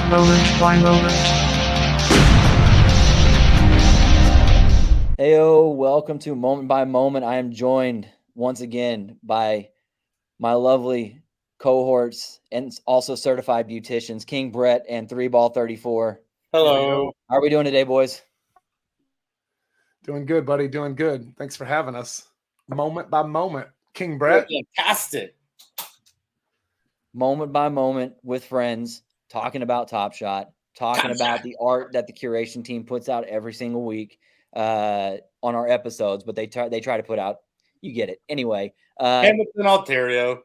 Moment by moment. Heyo, welcome to Moment by Moment. I am joined once again by my lovely cohorts and also certified beauticians, King Brett and 3Ball34. Hello. How are we doing today, boys? Doing good, buddy. Doing good. Thanks for having us. Moment by moment. King Brett. Fantastic. Moment by moment with friends, talking about Top Shot, talking about the art that the curation team puts out every single week on our episodes, but they try to put out, you get it. Anyway, Hamilton, Ontario.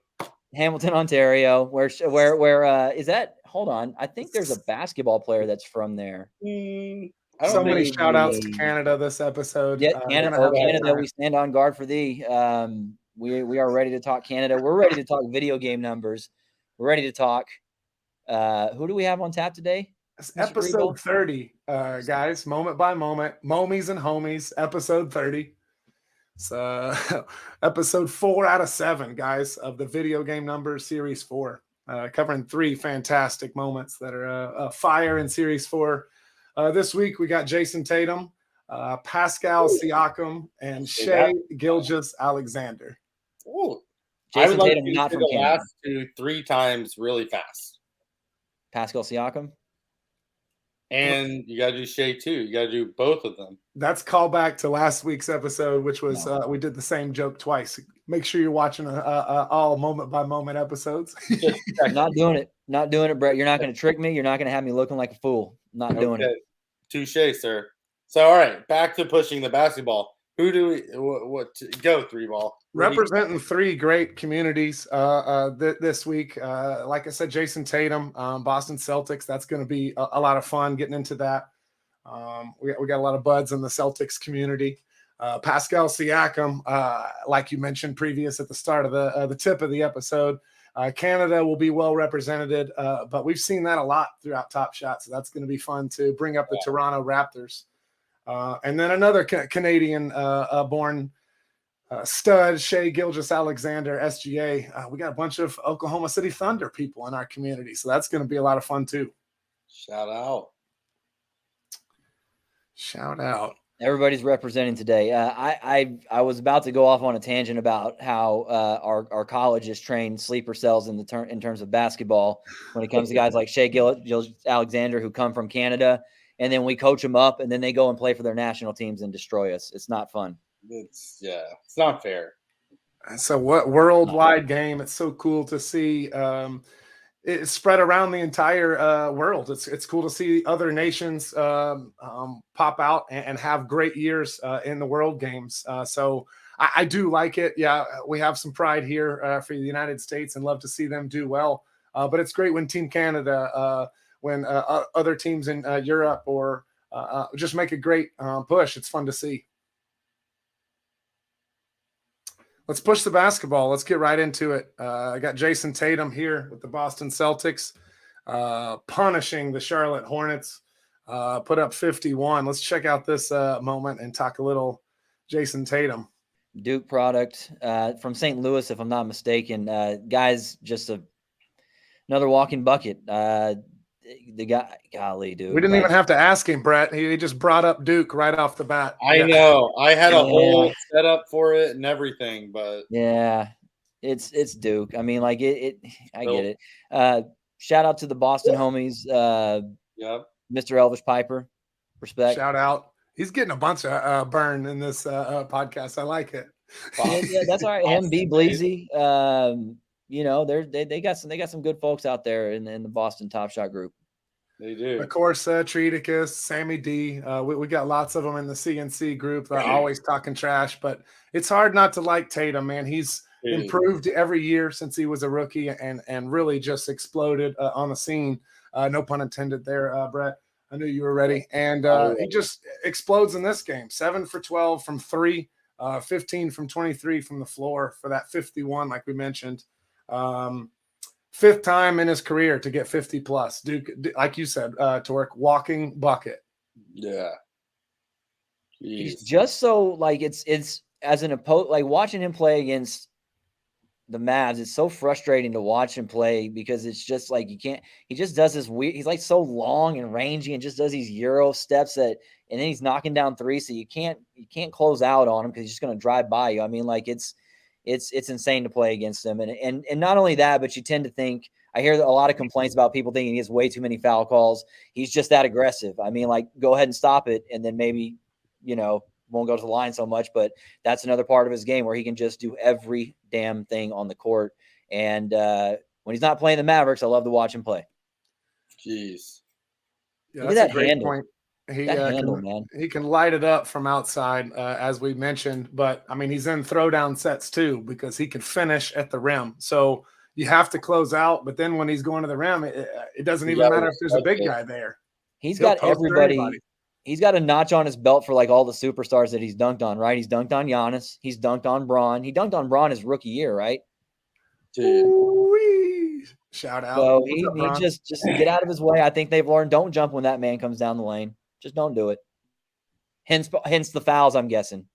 Where is that? Hold on. I think there's a basketball player that's from there. So many shout outs to Canada this episode. Yeah, Canada, we stand on guard for thee. We are ready to talk Canada. We're ready to talk video game numbers. We're ready to talk. Who do we have on tap today? Episode 30, guys. Moment by moment. Momies and homies. Episode 30. So episode 4 out of 7, guys, of the video game numbers series 4. Covering 3 fantastic moments that are fire in series 4. This week we got Jayson Tatum, Pascal Siakam, and Shai Gilgeous-Alexander. Ooh. Jayson I would like Tatum, to not do from the Canada. last 2 3 times really fast. Pascal Siakam. And you got to do Shai too. You got to do both of them. That's callback to last week's episode, which was we did the same joke twice. Make sure you're watching all moment by moment episodes. Not doing it, Brett. You're not going to trick me. You're not going to have me looking like a fool. Not doing it. Touche, sir. So, all right, back to pushing the basketball. Who do we go 3Ball? Representing 3 great communities this week. Like I said, Jayson Tatum, Boston Celtics. That's going to be a lot of fun getting into that. We got a lot of buds in the Celtics community. Pascal Siakam, like you mentioned previous at the start of the tip of the episode, Canada will be well represented, but we've seen that a lot throughout Top Shot, so that's going to be fun to bring up the Toronto Raptors. And then another Canadian-born stud, Shai Gilgeous-Alexander, SGA. We got a bunch of Oklahoma City Thunder people in our community, so that's going to be a lot of fun too. Shout out. Everybody's representing today. I was about to go off on a tangent about how our colleges train sleeper cells in terms of basketball when it comes to guys like Shai Gilgeous-Alexander who come from Canada, and then we coach them up, and then they go and play for their national teams and destroy us. It's not fun. It's not fair. So what worldwide game? It's so cool to see. It's spread around the entire world. It's cool to see other nations pop out and have great years in the world games. So I do like it. Yeah, we have some pride here for the United States and love to see them do well. But it's great when Team Canada, when other teams in Europe or just make a great push. It's fun to see. Let's push the basketball. Let's get right into it. I got Jayson Tatum here with the Boston Celtics, punishing the Charlotte Hornets, put up 51. Let's check out this moment and talk a little Jayson Tatum. Duke product from St. Louis, if I'm not mistaken. Guy's just another walking bucket. The guy, golly, dude. We didn't even have to ask him, Brett. He just brought up Duke right off the bat. I know. I had a whole setup for it and everything, but yeah, it's Duke. I mean, like I get it. Shout out to the Boston homies. Mr. Elvis Piper, respect. Shout out. He's getting a bunch of burn in this podcast. I like it. Yeah, that's all right. Him, B. Bleezy. They got some good folks out there in the Boston Top Shot group. They do. Of course, Treaticus, Sammy D. We got lots of them in the CNC group. They're always talking trash, but it's hard not to like Tatum, man. He's improved every year since he was a rookie and really just exploded on the scene. No pun intended there, Brett. I knew you were ready. And he just explodes in this game. 7 for 12 from 3, 15 from 23 from the floor for that 51, like we mentioned. 5th time in his career to get 50 plus. Duke, like you said, Torque, walking bucket. Yeah. He's just so like it's as an opponent, like watching him play against the Mavs, it's so frustrating to watch him play because it's just like he just does this weird, he's like so long and rangy and just does these Euro steps and then he's knocking down threes. So you can't close out on him because he's just going to drive by you. I mean, like it's insane to play against him. And not only that, but you tend to think, I hear a lot of complaints about people thinking he has way too many foul calls. He's just that aggressive. I mean, like, go ahead and stop it. And then maybe, won't go to the line so much, but that's another part of his game where he can just do every damn thing on the court. And when he's not playing the Mavericks, I love to watch him play. Jeez. Yeah, Look at that's that a great handle. point. Man. He can light it up from outside, as we mentioned. But, I mean, he's in throwdown sets too because he can finish at the rim. So you have to close out. But then when he's going to the rim, it doesn't even matter if there's a big guy there. He's got everybody. He's got a notch on his belt for like all the superstars that he's dunked on, right? He's dunked on Giannis. He's dunked on Braun. He dunked on Braun his rookie year, right? Dude. Ooh-wee. Shout out. So he just get out of his way. I think they've learned, don't jump when that man comes down the lane. Just don't do it. Hence the fouls, I'm guessing.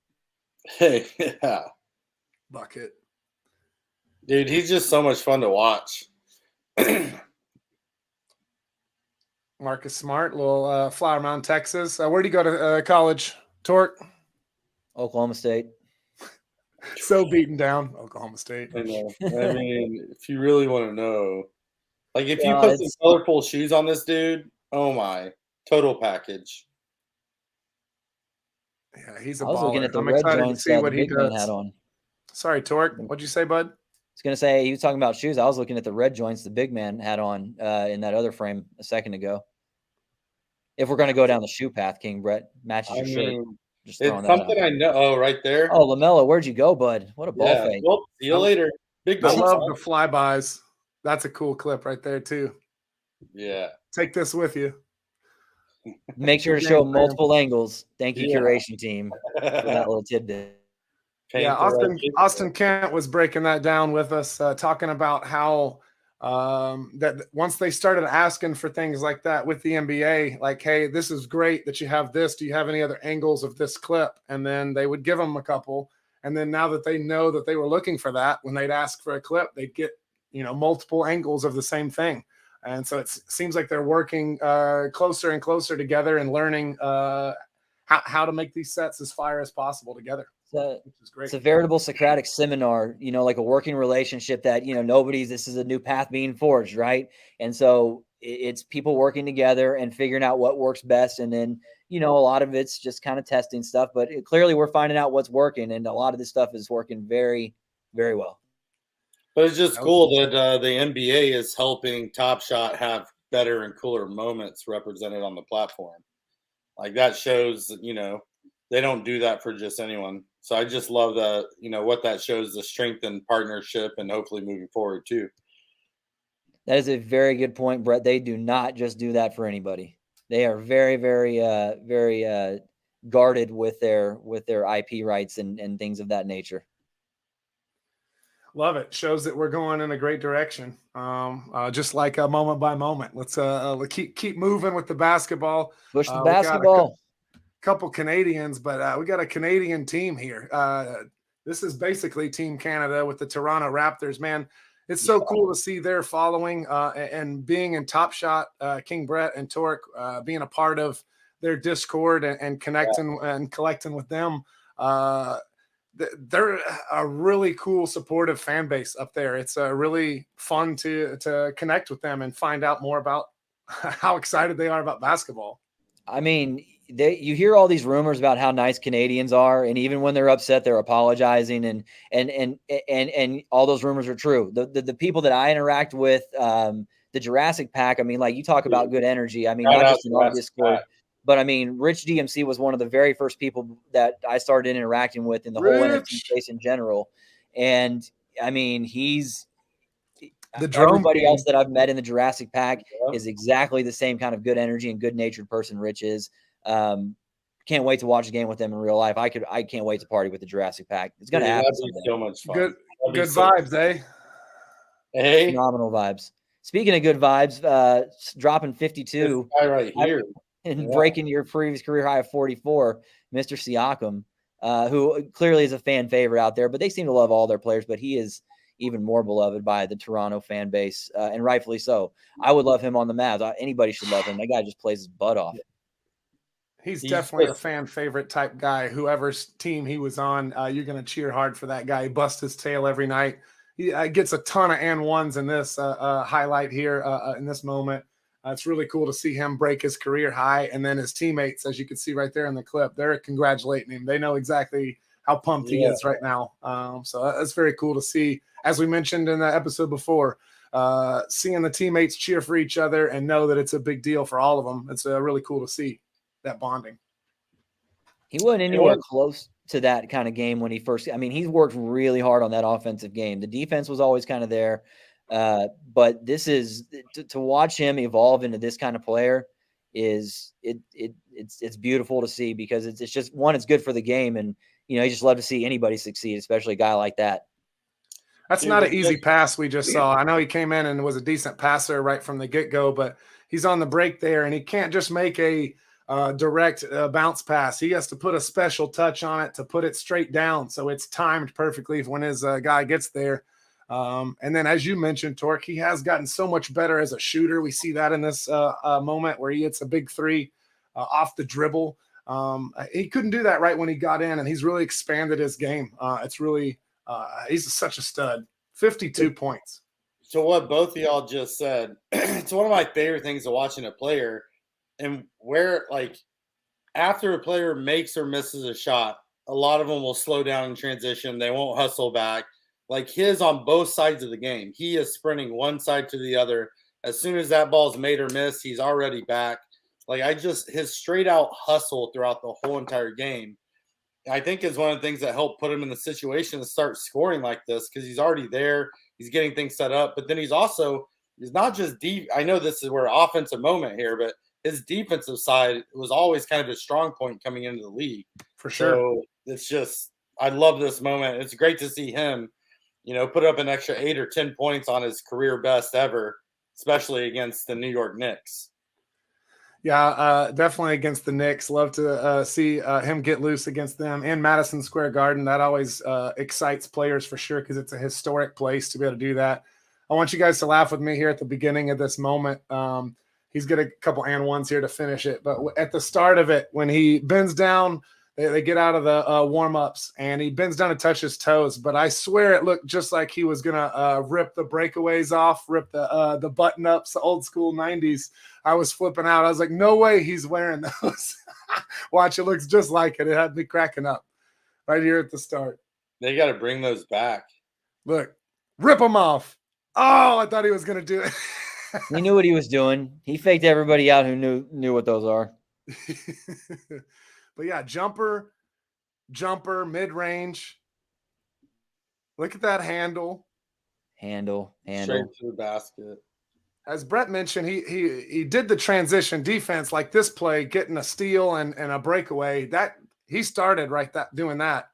Yeah. Bucket. Dude, he's just so much fun to watch. Marcus Smart, little Flower Mound, Texas. Where'd he go to college? Torque? Oklahoma State. So beaten down. Oklahoma State. I know. I mean, if you really want to know, like if you put some colorful shoes on this dude, oh my, total package. Yeah, he's a I was baller. looking at the I'm red excited joints to see what the he big man does. had on. Sorry, Torque. What'd you say, bud? I was going to say, he was talking about shoes. I was looking at the red joints the big man had on in that other frame a second ago. If we're going to go down the shoe path, King Brett, matches your shirt. Just it's something I know. Oh, right there. Oh, LaMelo, where'd you go, bud? What a ball fake. Well, see you later. Big I love the flybys. That's a cool clip right there, too. Yeah. Take this with you. Make sure to show multiple angles. Thank you, curation team, for that little tidbit. Yeah, Austin Kent was breaking that down with us, talking about how that once they started asking for things like that with the NBA, like, hey, this is great that you have this. Do you have any other angles of this clip? And then they would give them a couple. And then now that they know that they were looking for that, when they'd ask for a clip, they'd get, multiple angles of the same thing. And so it seems like they're working closer and closer together and learning how to make these sets as fire as possible together. Which is great. It's a veritable Socratic seminar, like a working relationship that, this is a new path being forged, right? And so it's people working together and figuring out what works best. And then, a lot of it's just kind of testing stuff, but clearly we're finding out what's working. And a lot of this stuff is working very, very well. But it's just cool that the NBA is helping Top Shot have better and cooler moments represented on the platform. Like that shows, they don't do that for just anyone. So I just love that, what that shows, the strength and partnership and hopefully moving forward too. That is a very good point, Brett. They do not just do that for anybody. They are very, very, very guarded with their IP rights and things of that nature. Love it. Shows that we're going in a great direction. Just like a moment by moment. Let's keep moving with the basketball. Push the basketball. Couple Canadians, but we got a Canadian team here. This is basically Team Canada with the Toronto Raptors. Man, it's so cool to see their following and being in Top Shot, King Brett and Torque, being a part of their Discord and connecting and collecting with them. They're a really cool, supportive fan base up there. It's really fun to connect with them and find out more about how excited they are about basketball. I mean, you hear all these rumors about how nice Canadians are, and even when they're upset, they're apologizing, and all those rumors are true. The people that I interact with, the Jurassic Pack, I mean, like you talk about good energy. I mean, not just in our Discord, but I mean, Rich DMC was one of the very first people that I started interacting with in the whole NFT space in general, and I mean, he's everybody else that I've met in the Jurassic Pack is exactly the same kind of good energy and good natured person Rich is. Can't wait to watch a game with them in real life. I can't wait to party with the Jurassic Pack. It's gonna happen. That'd be so much fun. Good vibes, eh? Hey, phenomenal vibes. Speaking of good vibes, dropping 52 this guy right here and breaking your previous career high of 44, Mr. Siakam, who clearly is a fan favorite out there. But they seem to love all their players. But he is even more beloved by the Toronto fan base, and rightfully so. I would love him on the Mavs. Anybody should love him. That guy just plays his butt off. He's definitely a fan favorite type guy. Whoever's team he was on, you're going to cheer hard for that guy. He busts his tail every night. He gets a ton of and ones in this highlight here in this moment. It's really cool to see him break his career high. And then his teammates, as you can see right there in the clip, they're congratulating him. They know exactly how pumped he is right now. So that's very cool to see. As we mentioned in the episode before, seeing the teammates cheer for each other and know that it's a big deal for all of them. It's really cool to see that bonding. He wasn't anywhere close to that kind of game when he first. I mean, he's worked really hard on that offensive game. The defense was always kind of there, but this is to watch him evolve into this kind of player is it's beautiful to see, because it's just one, it's good for the game, and you just love to see anybody succeed, especially a guy like that. That's not an easy pass we just saw. I know he came in and was a decent passer right from the get-go, but he's on the break there, and he can't just make a direct bounce pass. He has to put a special touch on it to put it straight down, so it's timed perfectly when his guy gets there. And then, as you mentioned, Torque, he has gotten so much better as a shooter. We see that in this moment where he hits a big three off the dribble. He couldn't do that right when he got in, and he's really expanded his game. It's really he's such a stud. 52 points. So what both of y'all just said, it's one of my favorite things of watching a player. And where, like, after a player makes or misses a shot, a lot of them will slow down in transition. They won't hustle back. Like his on both sides of the game. He is sprinting one side to the other. As soon as that ball's made or missed, he's already back. Like, his straight out hustle throughout the whole entire game, I think is one of the things that helped put him in the situation to start scoring like this, because he's already there. He's getting things set up. But then he's not just deep. I know this is where offensive moment here, but his defensive side was always kind of a strong point coming into the league. For sure. So it's just, I love this moment. It's great to see him, put up an extra 8 or 10 points on his career best ever, especially against the New York Knicks. Yeah, definitely against the Knicks. Love to see him get loose against them in Madison Square Garden. That always excites players for sure, because it's a historic place to be able to do that. I want you guys to laugh with me here at the beginning of this moment. He's got a couple and ones here to finish it. But at the start of it, when he bends down, they get out of the warm-ups, and he bends down to touch his toes. But I swear it looked just like he was going to rip the breakaways off, rip the button-ups, the old-school 90s. I was flipping out. I was like, no way he's wearing those. Watch, it looks just like it. It had me cracking up right here at the start. They got to bring those back. Look, rip them off. Oh, I thought he was going to do it. He knew what he was doing. He faked everybody out who knew what those are. But yeah, jumper, mid-range. Look at that handle. Handle. Straight to the basket. As Brett mentioned, he did the transition defense like this play, getting a steal and a breakaway. That he started doing that.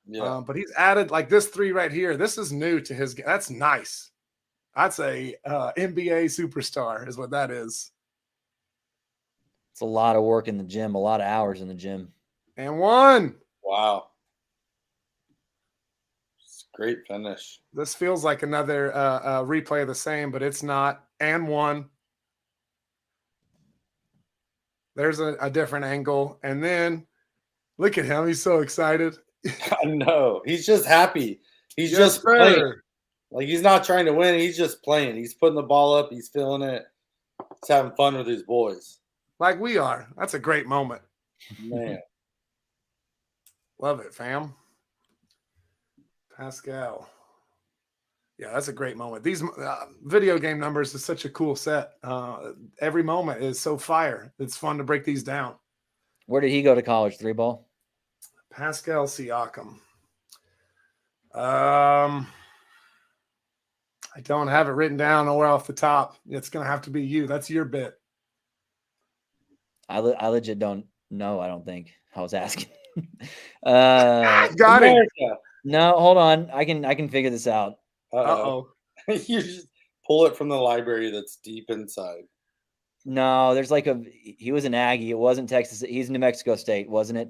Yeah. But he's added like this three right here. This is new to his game. That's nice. That's a NBA superstar is what that is. It's a lot of work in the gym, a lot of hours in the gym. And one. Wow. It's a great finish. This feels like another replay of the same, but it's not. And one. There's a different angle. And then look at him. He's so excited. I know. He's just happy. He's just playing. Like, he's not trying to win. He's just playing. He's putting the ball up. He's feeling it. He's having fun with his boys. Like we are. That's a great moment. Man. Love it, fam. Pascal. Yeah, that's a great moment. These video game numbers is such a cool set. Every moment is so fire. It's fun to break these down. Where did he go to college? 3-ball? Pascal Siakam. I don't have it written down nowhere off the top. It's going to have to be you. That's your bit. I legit don't know. I don't think. I was asking. Got it. No, hold on. I can figure this out. Uh-oh. You just pull it from the library that's deep inside. No, there's he was an Aggie. It wasn't Texas. He's New Mexico State, wasn't it?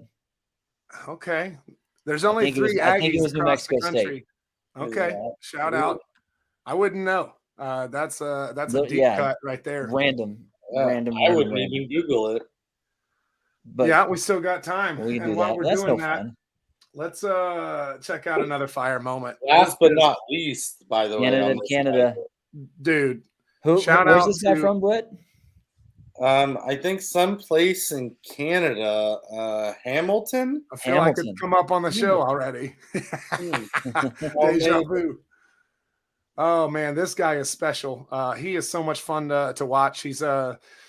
Okay. There's only 3 Aggies I think it was New across Mexico the country. State. Okay, Yeah. shout out. I wouldn't know. That's a deep cut right there. Random. I wouldn't even Google it. But yeah, we still got time. we can And do while that. we're That's doing no that, fun. let's check out another fire moment. Last but not least, by the way, Canada. Dude. Where's this guy from, Brett? I think someplace in Canada, Hamilton. I feel like it's come up on the show already. Deja vu. Oh man, this guy is special. He is so much fun to watch. He's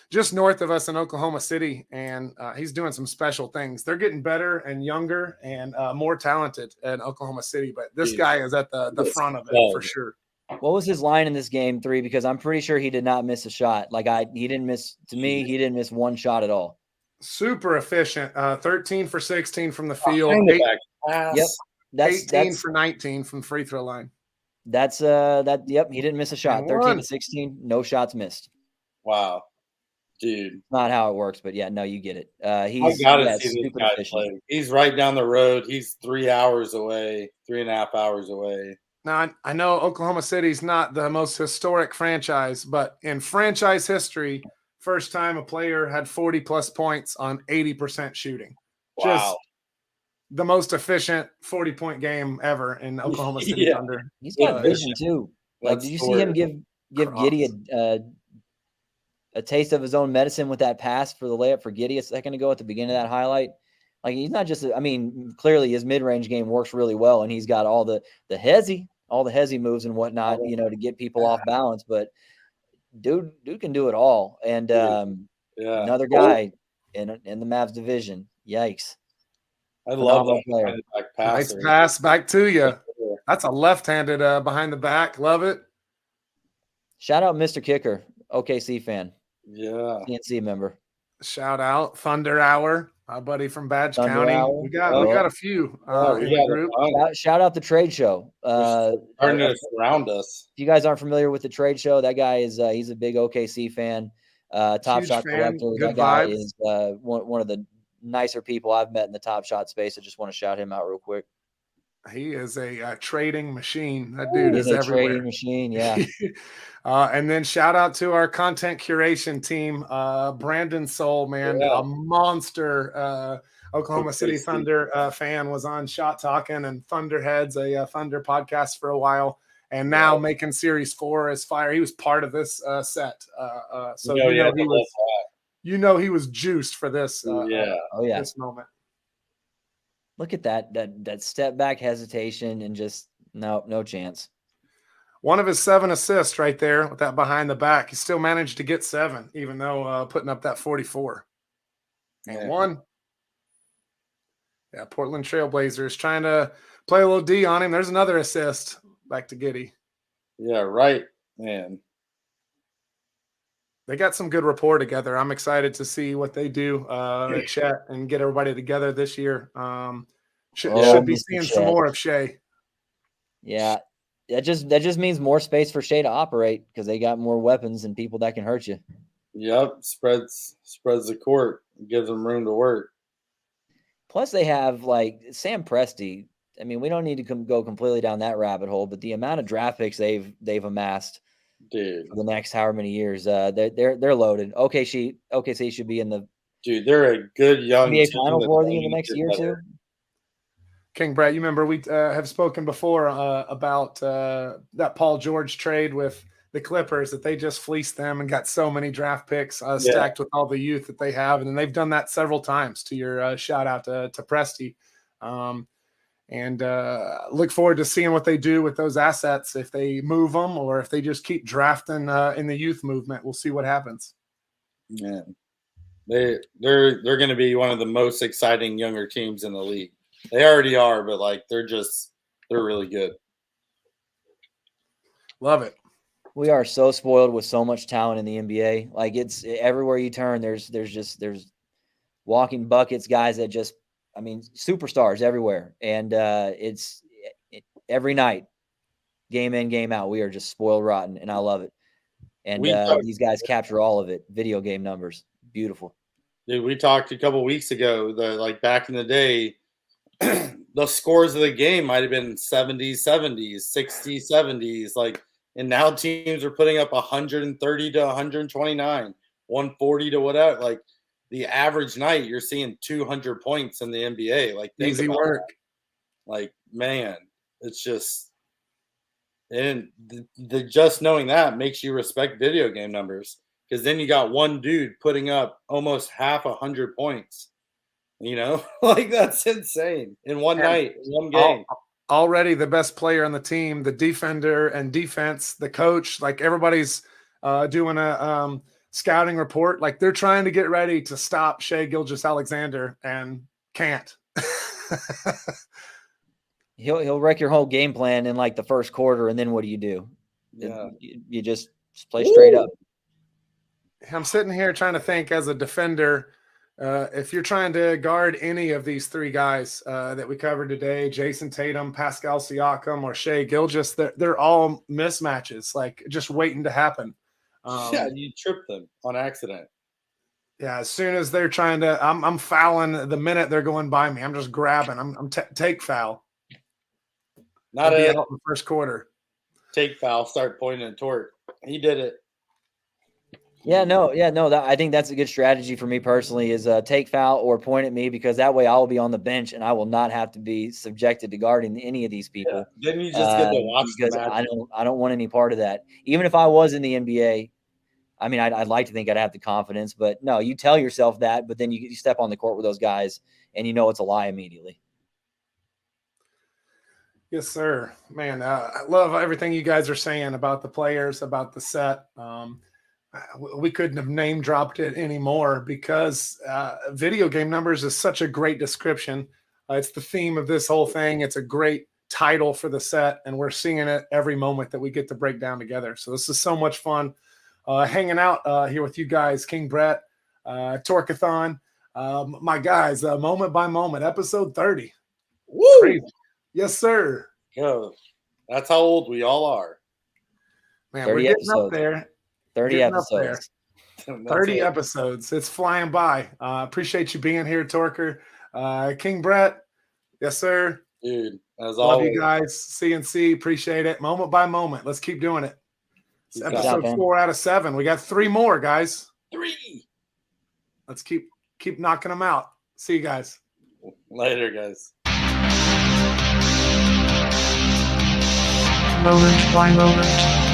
just north of us in Oklahoma City, and he's doing some special things. They're getting better and younger and more talented in Oklahoma City, but this guy is at the front of it for sure. What was his line in this game 3? Because I'm pretty sure he did not miss a shot. He didn't miss. To me, he didn't miss one shot at all. Super efficient. 13 for 16 from the field. Yep. That's 18 for 19 from free throw line. That's Yep. He didn't miss a shot. 13 to 16, no shots missed. Wow, dude. Not how it works, but yeah, no, you get it. I gotta see this guy play. He's right down the road. He's 3 hours away, 3.5 hours away. Now, I know Oklahoma City's not the most historic franchise, but in franchise history, first time a player had 40-plus points on 80% shooting. Wow. Just the most efficient 40-point game ever in Oklahoma City Thunder. He's got vision, too. Like, did you see him give Giddey a taste of his own medicine with that pass for the layup for Giddey a second ago at the beginning of that highlight? Like, he's not just clearly his mid-range game works really well, and he's got all the hezzy moves and whatnot, to get people off balance. But dude can do it all. And another guy in the Mavs division. Yikes! I love that player. Nice pass back to you. That's a left-handed behind the back. Love it. Shout out Mr. Kicker, OKC fan. Yeah, CNC member. Shout out Thunder Hour. My buddy from Badge Thunder County. Hour. We got a few in the group. Shout out the trade show. Starting to surround us. If you guys aren't familiar with the trade show, that guy is he's a big OKC fan. Top Shot collector. That guy is one of the nicer people I've met in the Top Shot space. I just want to shout him out real quick. He is a trading machine. That dude is a everywhere. Trading machine, yeah. And then shout out to our content curation team, Brandon Soul, man, a monster Oklahoma City Thunder fan, was on Shot Talking and Thunderheads, a Thunder podcast for a while, and now making Series 4 as fire. He was part of this set, so he was juiced for this. This moment. Look at that step back hesitation and just no chance. One of his 7 assists right there with that behind the back. He still managed to get 7, even though putting up that 44. And 1. Yeah, Portland Trailblazers trying to play a little D on him. There's another assist back to Giddey. Yeah, right, man. They got some good rapport together. I'm excited to see what they do at Chet and get everybody together this year. Should be seeing some more of Shai. Yeah, that just means more space for Shai to operate because they got more weapons and people that can hurt you. Yep, spreads the court, gives them room to work. Plus, they have like Sam Presti. I mean, we don't need to go completely down that rabbit hole, but the amount of draft picks they've amassed, dude, for the next however many years, they're loaded. OKC should be in the they're a good young NBA Final Four in the next year or two. King Brett, you remember we have spoken before about that Paul George trade with the Clippers, that they just fleeced them and got so many draft picks stacked with all the youth that they have. And then they've done that several times, to your shout out to Presti. And look forward to seeing what they do with those assets, if they move them or if they just keep drafting in the youth movement. We'll see what happens. Yeah, they're going to be one of the most exciting younger teams in the league. They already are, but they're really good. Love it. We are so spoiled with so much talent in the NBA. Like, it's everywhere you turn, there's walking buckets, guys that just, superstars everywhere. And it's every night, game in, game out, we are just spoiled rotten, and I love it. And these guys capture all of it. Video game numbers. Beautiful. Dude, we talked a couple weeks ago, back in the day, the scores of the game might have been 70s, 70s, 60s, 70s. Like, and now teams are putting up 130 to 129, 140 to whatever. Like, the average night, you're seeing 200 points in the NBA. Like, Easy work. That. Like, man, it's just, and the just knowing that makes you respect video game numbers, because then you got one dude putting up almost half 100 points. Like, that's insane in one night, in one game. Already the best player on the team, the defender and defense, the coach, like everybody's doing a scouting report. Like, they're trying to get ready to stop Shai Gilgeous-Alexander and can't. He'll wreck your whole game plan in like the first quarter, and then what do? Yeah. You just play straight up. I'm sitting here trying to think as a defender, if you're trying to guard any of these three guys that we covered today, Jayson Tatum, Pascal Siakam, or Shai Gilgeous, they're all mismatches, like just waiting to happen. Yeah, you trip them on accident. Yeah, as soon as they're trying to, I'm fouling the minute they're going by me. I'm just grabbing. I'm take foul. Not out a in the first quarter. Take foul. Start pointing at Torque. He did it. Yeah, no. I think that's a good strategy for me personally, is take foul or point at me, because that way I will be on the bench and I will not have to be subjected to guarding any of these people. Yeah. Then you just get to watch because the match. I don't want any part of that. Even if I was in the NBA, I mean, I'd like to think I'd have the confidence, but no, you tell yourself that, but then you step on the court with those guys and it's a lie immediately. Yes, sir. Man, I love everything you guys are saying about the players, about the set. We couldn't have name dropped it anymore, because video game numbers is such a great description. It's the theme of this whole thing. It's a great title for the set, and we're seeing it every moment that we get to break down together. So this is so much fun hanging out here with you guys, King Brett, Torcathon, my guys, moment by moment, episode 30. Woo! Crazy. Yes, sir. Yo, that's how old we all are. Man, we're getting up there. 30 episodes. 30 episodes. It's flying by. Appreciate you being here, Torker. King Brett. Yes, sir. Dude, as Love always. you guys. CNC. Appreciate it. Moment by moment. Let's keep doing it. It's episode 4 out of 7. We got 3 more, guys. 3. Let's keep knocking them out. See you guys. Later, guys. Moment by moment.